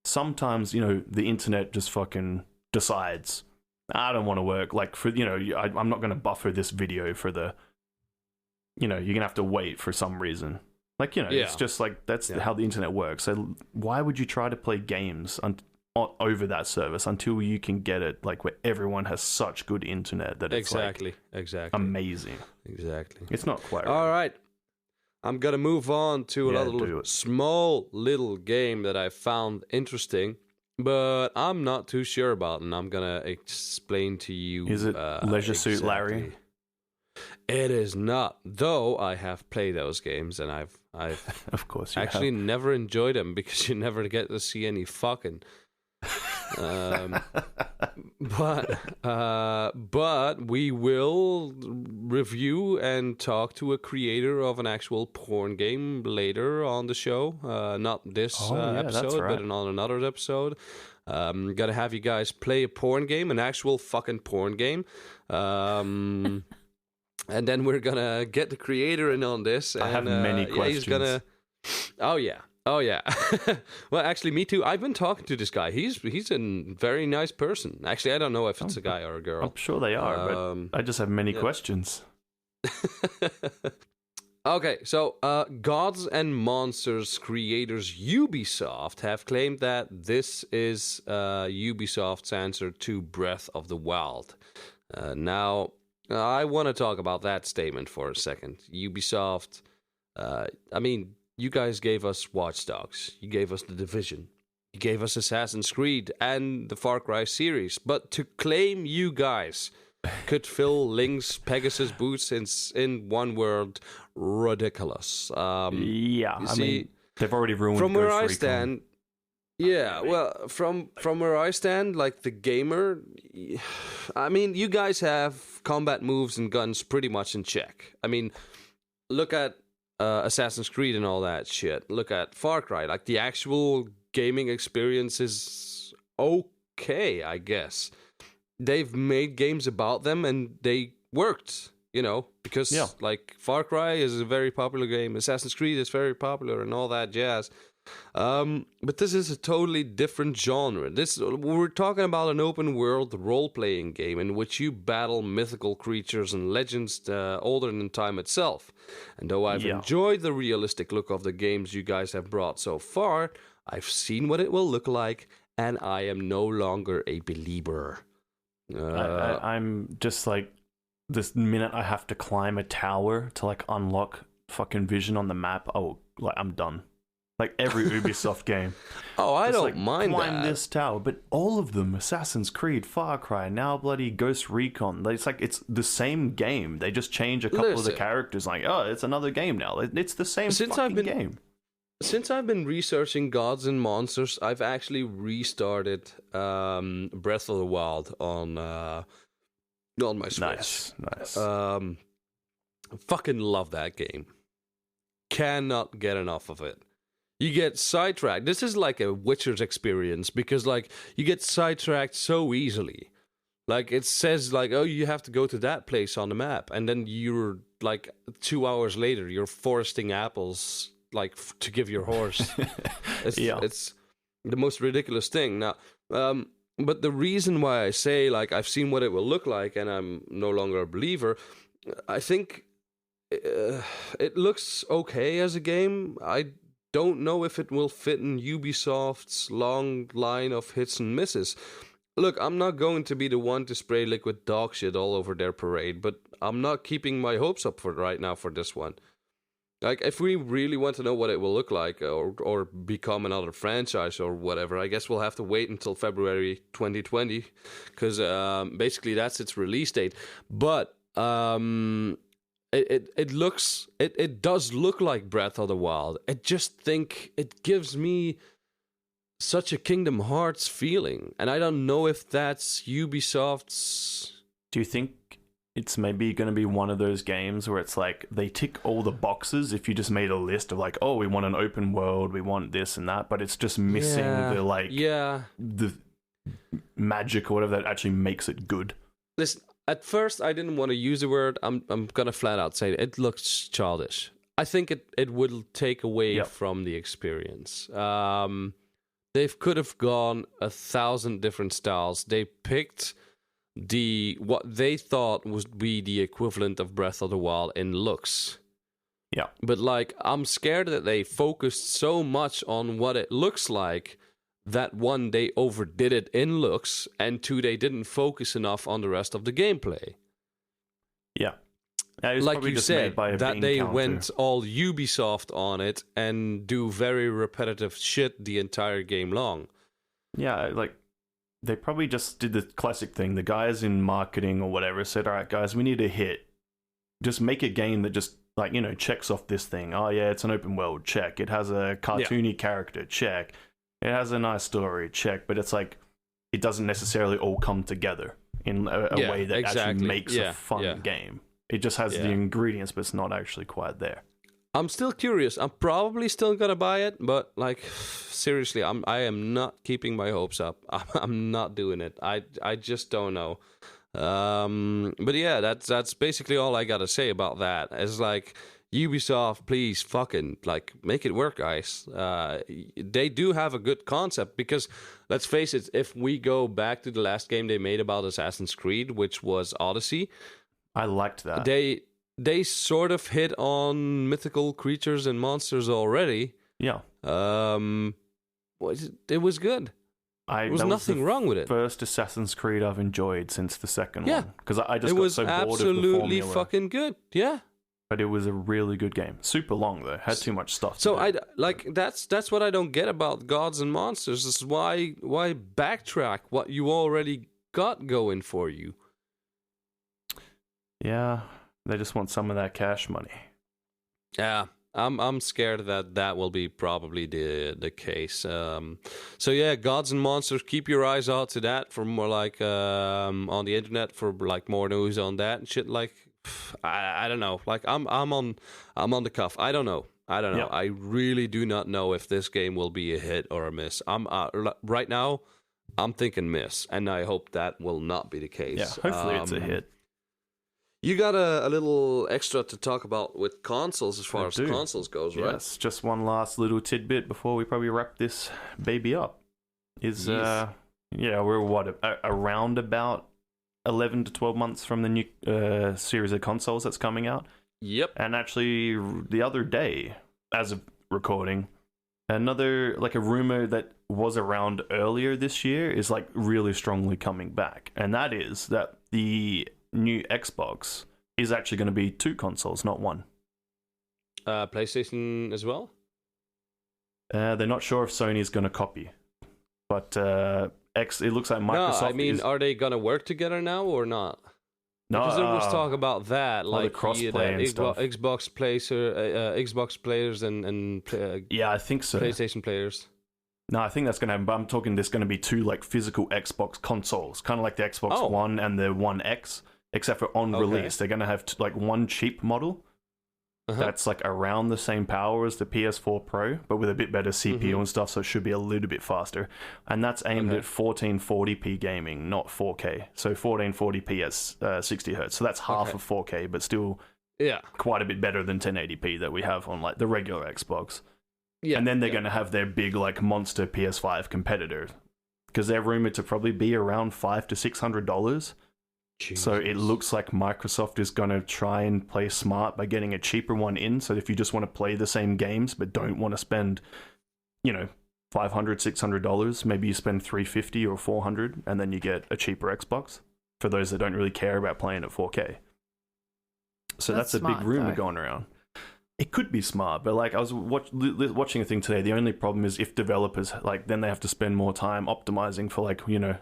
sometimes, the internet just fucking decides, I don't want to work, like for, I'm not going to buffer this video for the, you're going to have to wait for some reason. Like, it's just like, that's how the internet works. So why would you try to play games over that service until you can get it like where everyone has such good internet that it's exactly amazing. Exactly. It's not quite all right. I'm gonna move on to another small little game that I found interesting, but I'm not too sure about, and I'm gonna explain to you. Is it Leisure Suit Larry? It is not, though I have played those games and I've of course you actually have. never enjoyed them because you never get to see any fucking. But we will review and talk to a creator of an actual porn game later on the show. Not this episode, but on another episode. Gotta have you guys play a porn game, an actual fucking porn game. And then we're gonna get the creator in on this. I have many questions. He's gonna. Oh yeah. Well, actually, me too. I've been talking to this guy. He's a very nice person. Actually, I don't know if it's a guy or a girl. I'm sure they are, but I just have many questions. Okay, so Gods and Monsters creators Ubisoft have claimed that this is Ubisoft's answer to Breath of the Wild. Now, I want to talk about that statement for a second. Ubisoft, you guys gave us Watch Dogs. You gave us The Division. You gave us Assassin's Creed and the Far Cry series. But to claim you guys could fill Link's Pegasus boots in one word, ridiculous. They've already ruined from where I Ghost stand. Yeah, well, from where I stand, like the gamer, you guys have combat moves and guns pretty much in check. Look at Assassin's Creed and all that shit. Look at Far Cry. Like the actual gaming experience is okay, I guess. They've made games about them and they worked, because like Far Cry is a very popular game. Assassin's Creed is very popular and all that jazz. But this is a totally different genre. We're talking about an open world role-playing game in which you battle mythical creatures and legends older than time itself. And though I've enjoyed the realistic look of the games you guys have brought so far, I've seen what it will look like, and I am no longer a believer. I'm just like, this minute I have to climb a tower to like unlock fucking vision on the map, I'm done. Like every Ubisoft game. Oh, I don't mind climb that. this tower, but all of them, Assassin's Creed, Far Cry, now bloody Ghost Recon. It's like it's the same game. They just change a couple of the characters. Like, it's another game now. It's the same game. Since I've been researching Gods and Monsters, I've actually restarted Breath of the Wild on my Switch. Nice. Fucking love that game. cannot get enough of it. You get sidetracked. This is like a Witcher's experience because like you get sidetracked so easily. Like it says like, oh, you have to go to that place on the map, and then you're like 2 hours later you're foresting apples like to give your horse. It's the most ridiculous thing. Now, but the reason why I say like I've seen what it will look like and I'm no longer a believer, I think it looks okay as a game. I don't know if it will fit in Ubisoft's long line of hits and misses. Look, I'm not going to be the one to spray liquid dog shit all over their parade, but I'm not keeping my hopes up for right now for this one. Like, if we really want to know what it will look like or become another franchise or whatever, I guess we'll have to wait until February 2020, because basically that's its release date. But it does look like Breath of the Wild. I just think it gives me such a Kingdom Hearts feeling, and I don't know if that's Ubisoft's. Do you think it's maybe going to be one of those games where it's like they tick all the boxes if you just made a list of like, oh, we want an open world, we want this and that, but it's just missing the magic or whatever that actually makes it good? Listen, at first I didn't want to use the word. I'm gonna flat out say it looks childish. I think it will take away from the experience. They could have gone 1,000 different styles. They picked what they thought would be the equivalent of Breath of the Wild in looks. Yeah. But like, I'm scared that they focused so much on what it looks like that one, they overdid it in looks, and two, they didn't focus enough on the rest of the gameplay. Yeah. Like you said, that they went all Ubisoft on it and do very repetitive shit the entire game long. Yeah, like, they probably just did the classic thing. The guys in marketing or whatever said, all right, guys, we need a hit. Just make a game that just, like, you know, checks off this thing. Oh, yeah, it's an open world, check. It has a cartoony character, check. It has a nice story, check. But it's like, it doesn't necessarily all come together in a way that actually makes a fun game. It just has the ingredients, but it's not actually quite there. I'm still curious. I'm probably still gonna buy it, but like, seriously, I am not keeping my hopes up. I'm not doing it. I just don't know. But yeah, that's basically all I gotta say about that. It's like, Ubisoft, please fucking like make it work, guys. They do have a good concept, because let's face it, if we go back to the last game they made about Assassin's Creed, which was Odyssey, I liked that. They sort of hit on mythical creatures and monsters already. Yeah. It was good. There was nothing wrong with it. First Assassin's Creed I've enjoyed since the second one, because I just got so bored of the formula. It was absolutely fucking good. Yeah. But it was a really good game. Super long though. Had too much stuff. So that's what I don't get about Gods and Monsters. This is why backtrack what you already got going for you. Yeah, they just want some of that cash money. Yeah, I'm scared that will be probably the case. So yeah, Gods and Monsters, keep your eyes out to that for more like on the internet for like more news on that and shit. Like, I don't know. Like I'm on the cuff. I don't know. Yeah. I really do not know if this game will be a hit or a miss. I'm right now, I'm thinking miss, and I hope that will not be the case. Yeah, hopefully it's a hit. You got a little extra to talk about with consoles as far as consoles goes, right? Yes, just one last little tidbit before we probably wrap this baby up. We're around about 11 to 12 months from the new series of consoles that's coming out. Yep. And actually, the other day, as of recording, another, like a rumor that was around earlier this year is like really strongly coming back. And that is that the new Xbox is actually going to be 2 consoles, not 1. PlayStation as well? They're not sure if Sony is going to copy, but it looks like Microsoft. No, I mean, are they going to work together now or not? No, because there was talk about that, like the crossplay and stuff. Xbox players and yeah, I think so. PlayStation players. No, I think that's going to happen, but I'm talking there's going to be 2 like physical Xbox consoles, kind of like the Xbox One and the One X. Except for on release, they're going to have like one cheap model, that's like around the same power as the PS4 Pro, but with a bit better CPU and stuff, so it should be a little bit faster. And that's aimed at 1440p gaming, not 4K. So 1440p at 60 hertz. So that's half of 4K, but still quite a bit better than 1080p that we have on like the regular Xbox. Yeah, and then they're going to have their big like monster PS5 competitor, because they're rumored to probably be around $500 to $600. Jesus. So it looks like Microsoft is going to try and play smart by getting a cheaper one in. So if you just want to play the same games but don't want to spend, $500, $600, maybe you spend $350 or $400, and then you get a cheaper Xbox for those that don't really care about playing at 4K. So that's a big rumor going around. It could be smart, but like I was watching a thing today. The only problem is if developers then they have to spend more time optimizing for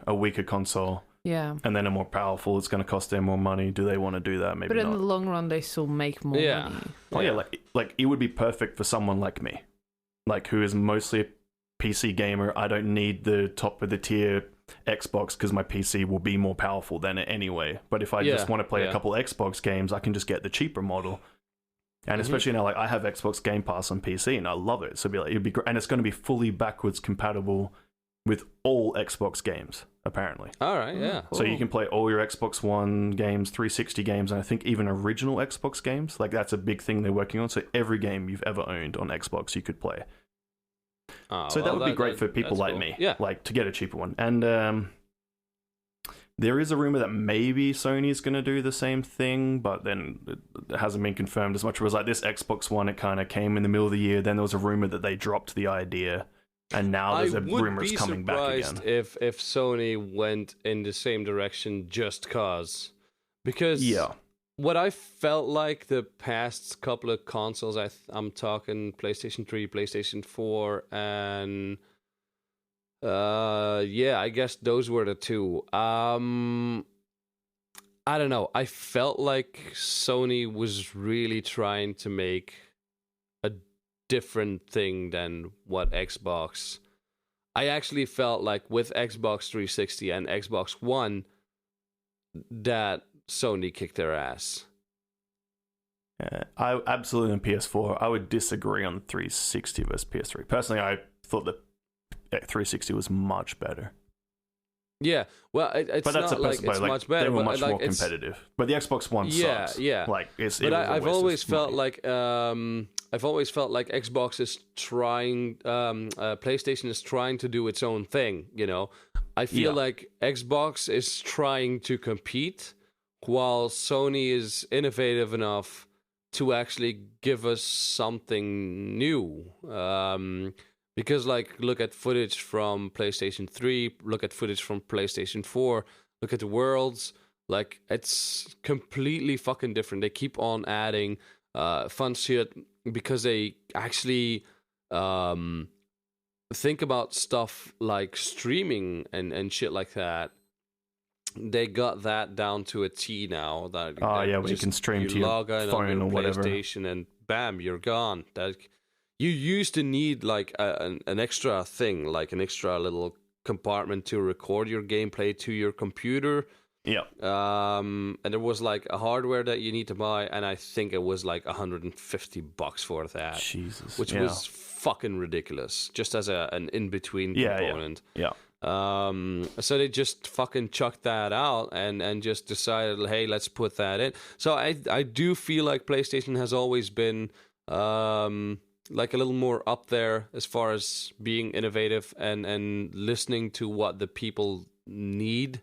a weaker console. Yeah. And then a more powerful, it's going to cost them more money. Do they want to do that? Maybe not. But in the long run, they still make more money. Oh, yeah. Like it would be perfect for someone like me, like who is mostly a PC gamer. I don't need the top of the tier Xbox because my PC will be more powerful than it anyway. But if I just want to play a couple Xbox games, I can just get the cheaper model. And especially now, like I have Xbox Game Pass on PC and I love it. So it'd be great. And it's going to be fully backwards compatible with all Xbox games, apparently. All right, yeah. So you can play all your Xbox One games, 360 games, and I think even original Xbox games. Like that's a big thing they're working on. So every game you've ever owned on Xbox, you could play. So that would be great for people like me, like to get a cheaper one. And there is a rumor that maybe Sony's going to do the same thing, but then it hasn't been confirmed as much. It was like this Xbox One, it kind of came in the middle of the year. Then there was a rumor that they dropped the idea. And now there's a rumor it's coming back again. I would be surprised if Sony went in the same direction just cause. Because what I felt like the past couple of consoles, I'm talking PlayStation 3, PlayStation 4, and I guess those were the two. I don't know. I felt like Sony was really trying to make different thing than what Xbox. I actually felt like with Xbox 360 and Xbox One that Sony kicked their ass. I absolutely on PS4. I would disagree on 360 versus PS3. Personally, I thought that 360 was much better. Yeah, well, it's but that's not like it's much better. They were but much more competitive. But the Xbox One sucks. Yeah. Like I've always felt like Xbox is trying, PlayStation is trying to do its own thing. I feel like Xbox is trying to compete, while Sony is innovative enough to actually give us something new. Because, look at footage from PlayStation 3, look at footage from PlayStation 4, look at the Worlds. It's completely fucking different. They keep on adding fun shit because they actually think about stuff like streaming and shit like that. They got that down to a T now. That where you can stream to your phone or whatever. PlayStation and bam, you're gone. You used to need an extra thing, like an extra little compartment to record your gameplay to your computer. Yeah. And there was a hardware that you need to buy, and I think it was $150 for that. Jesus. Which was fucking ridiculous, just as an in-between component. Yeah. So they just fucking chucked that out and just decided, hey, let's put that in. So I do feel like PlayStation has always been a little more up there as far as being innovative and listening to what the people need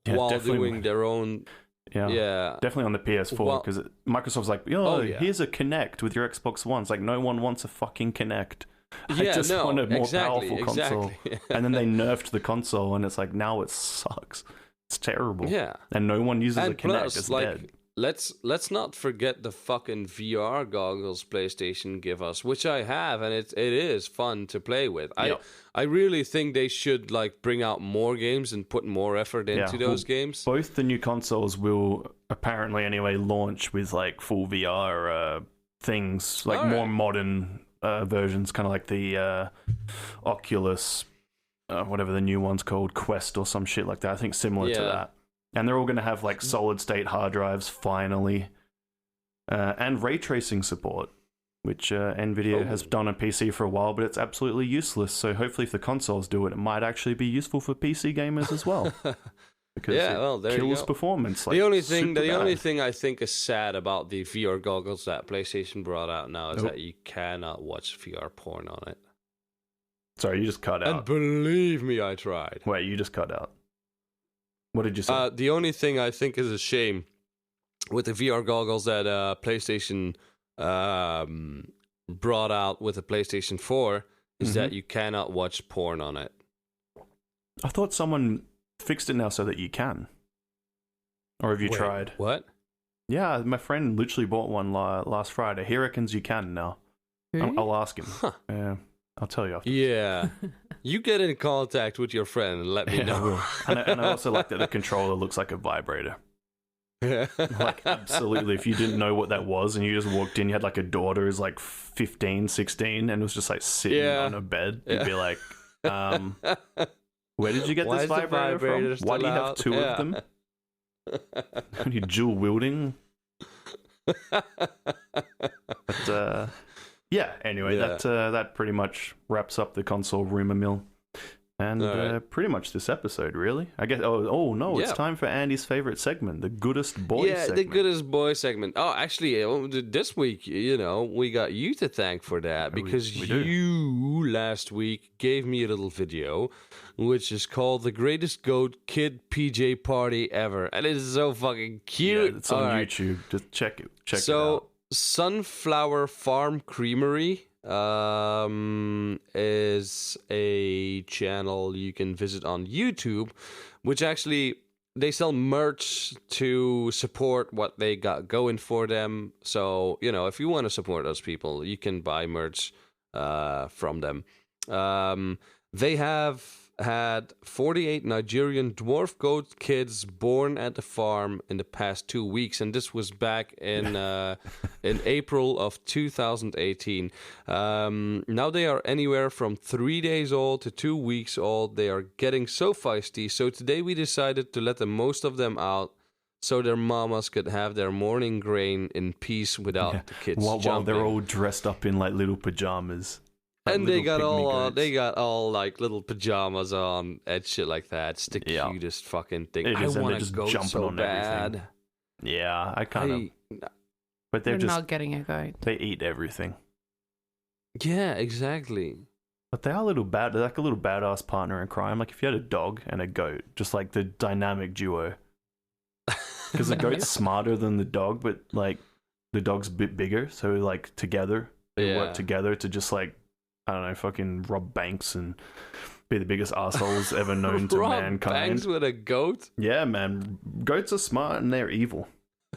while doing their own. Yeah, definitely on the PS4 because Microsoft's like, here's a Kinect with your Xbox One. It's like no one wants a fucking Kinect. I just want a more powerful console. And then they nerfed the console, and it's like now it sucks. It's terrible. Yeah, and no one uses a Kinect. Plus, it's dead. Let's not forget the fucking VR goggles PlayStation give us, which I have, and it is fun to play with. I really think they should bring out more games and put more effort into those games. Both the new consoles will apparently anyway launch with full VR things, more modern versions, kind of like the Oculus, whatever the new one's called, Quest or some shit like that. I think similar to that. And they're all going to have solid state hard drives finally. and ray tracing support, which NVIDIA has done on PC for a while, but it's absolutely useless. So hopefully if the consoles do it, it might actually be useful for PC gamers as well. Because it kills performance. Like, the only thing I think is sad about the VR goggles that PlayStation brought out now is that you cannot watch VR porn on it. Sorry, you just cut out. And believe me, I tried. Wait, you just cut out. What did you say? The only thing I think is a shame with the VR goggles that PlayStation brought out with the PlayStation 4 is that you cannot watch porn on it. I thought someone fixed it now so that you can. Or have you tried? What? Yeah, my friend literally bought one last Friday. He reckons you can now. I'll ask him. Huh. Yeah, I'll tell you after. Yeah. You get in contact with your friend and let me know. and I also like that the controller looks like a vibrator. Like, absolutely. If you didn't know what that was and you just walked in, you had like a daughter who's like 15, 16, and was just like sitting on a bed, you'd be like, where did you get this vibrator from? Why do you have two of them? Are you dual wielding? But anyway, that pretty much wraps up the console rumor mill. And pretty much this episode, really. I guess. It's time for Andy's favorite segment, the Goodest Boy segment. Yeah, the Goodest Boy segment. Oh, actually, this week, we got you to thank for that because you last week gave me a little video, which is called "The Greatest Goat Kid PJ Party Ever," and it is so fucking cute. Yeah, it's on YouTube. Just check it. Check it out. So, Sunflower Farm Creamery is a channel you can visit on YouTube, which actually they sell merch to support what they got going for them. So, if you want to support those people, you can buy merch from them. They have had 48 Nigerian dwarf goat kids born at the farm in the past 2 weeks, and this was back in April of 2018. Now they are anywhere from 3 days old to 2 weeks old. They are getting so feisty. So today we decided to let the most of them out, so their mamas could have their morning grain in peace without the kids jumping. While they're all dressed up in like little pajamas. Like, and they got all like little pajamas on and shit like that. It's the cutest fucking thing. I want a goat so bad. Everything. Yeah, I kind of. But they're just not getting a goat. They eat everything. Yeah, exactly. But they are they're like a little badass partner in crime. Like if you had a dog and a goat, just like the dynamic duo. Because the goat's smarter than the dog, but like the dog's a bit bigger, so like together they work together to just like, I don't know, fucking rob banks and be the biggest assholes ever known to mankind. Rob banks with a goat? Yeah, man. Goats are smart and they're evil.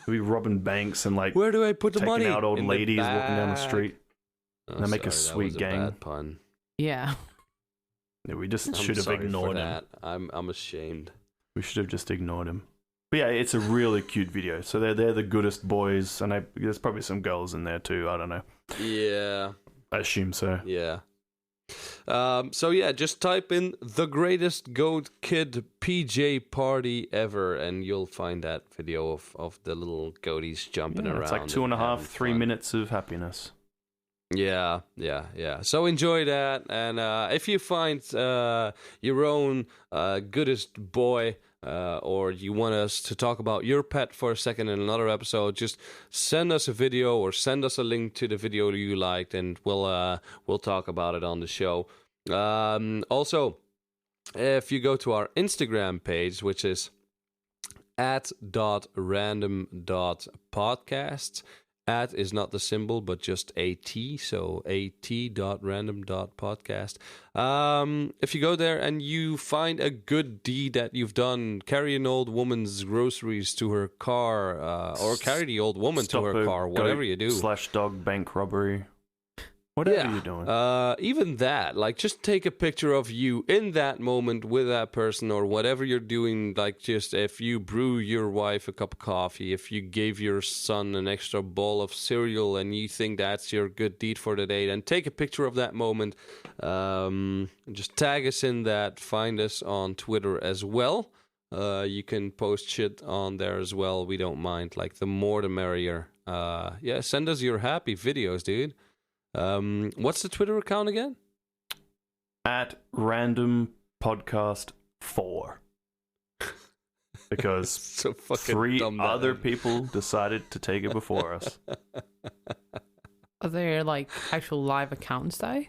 We robbing banks and like, where do I put the money? Taking out old ladies walking down the street. And they make a sweet gang. Bad pun. Yeah. We just should have ignored him. I'm ashamed. We should have just ignored him. But yeah, it's a really cute video. So they're the goodest boys, and there's probably some girls in there too. I don't know. Yeah. I assume so. Yeah. Just type in "the greatest goat kid PJ party ever" and you'll find that video of the little goaties jumping around. It's like 2.5-3 minutes of happiness. Yeah. So enjoy that, and if you find your own goodest boy, or you want us to talk about your pet for a second in another episode, just send us a video or send us a link to the video you liked, and we'll talk about it on the show. Also, if you go to our Instagram page, which is @random.podcast. @ is not the symbol, but just @, so @random.podcast. If you go there and you find a good deed that you've done, carry an old woman's groceries to her car, or carry the old woman to her car, whatever you do. /dog bank robbery. Whatever you're doing. Even that, like, just take a picture of you in that moment with that person, or whatever you're doing. Like, just if you brew your wife a cup of coffee, if you gave your son an extra bowl of cereal and you think that's your good deed for the day, then take a picture of that moment. Just tag us in that. Find us on Twitter as well. You can post shit on there as well. We don't mind. Like, the more the merrier. Yeah, send us your happy videos, dude. What's the Twitter account again? At Random Podcast 4. Because So fucking 3 dumb, that other name. people decided to take it before us. Are there like actual live accounts though?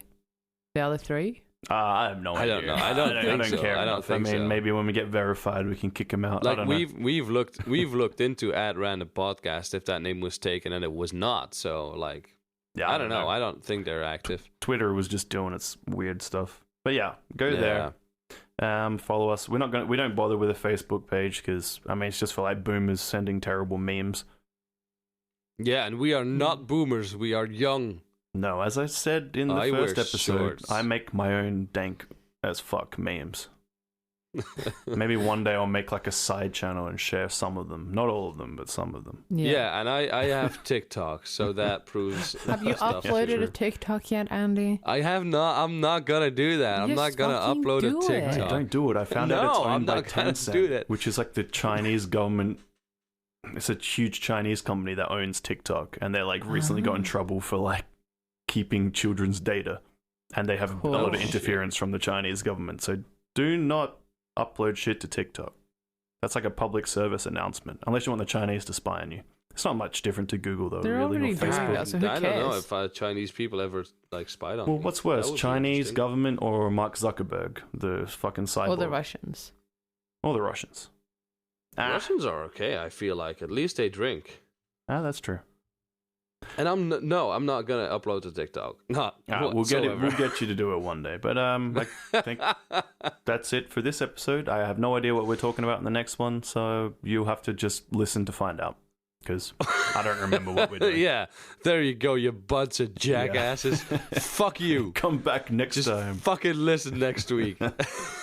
The other 3? I have no I idea. don't know. I don't think so. care. I don't enough. think I mean, so. maybe when we get verified, we can kick him out. I Like don't know. we've looked into at Random Podcast if that name was taken, and it was not. So like, Yeah, I don't know. I don't think they're active. Twitter was just doing its weird stuff. But yeah, go there. Follow us. We don't bother with a Facebook page because I mean it's just for like boomers sending terrible memes. Yeah, and we are not boomers. We are young. No, as I said in the I first wear episode, shorts. I make my own dank as fuck memes. Maybe one day I'll make like a side channel and share some of them. Not all of them, but some of them. Yeah, and I have TikTok, so that proves. Have you stuff is uploaded true. a TikTok yet, Andy? I have not. I'm not gonna do that. I'm Yes, not gonna fucking upload do a it. Hey, TikTok. don't do it. I found out it's No, I'm owned by not gonna Tencent, do that. which is like the Chinese government. It's a huge Chinese company that owns TikTok, and they're like recently got in trouble for like keeping children's data, and they have a lot of Oh, shit. interference from the Chinese government. So do not upload shit to TikTok. That's like a public service announcement, unless you want the Chinese to spy on you. It's not much different to Google though, They're really, or already doing Facebook. that, so who I don't know cares? if Chinese people ever like spied on Well, me. what's That worse, would be Chinese interesting. government or Mark Zuckerberg, the fucking cyborg, Or the Russians? or the Russians? Russians are okay. I feel like at least they drink. That's true. And I'm not gonna upload to TikTok. Not. We'll get it. whatsoever. We'll get you to do it one day. But I think that's it for this episode. I have no idea what we're talking about in the next one, so you'll have to just listen to find out. Because I don't remember what we're doing. Yeah, there you go, you bunch of jackasses. Fuck you. Come back next Just time. fucking listen next week.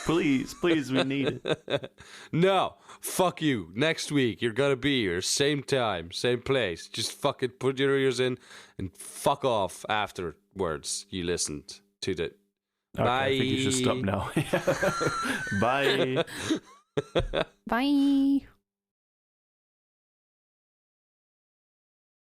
Please, we need it. No, fuck you. Next week, you're gonna be here, same time, same place. Just fucking put your ears in and fuck off afterwards. You listened to the. Okay, I think you should stop now. Bye. Bye.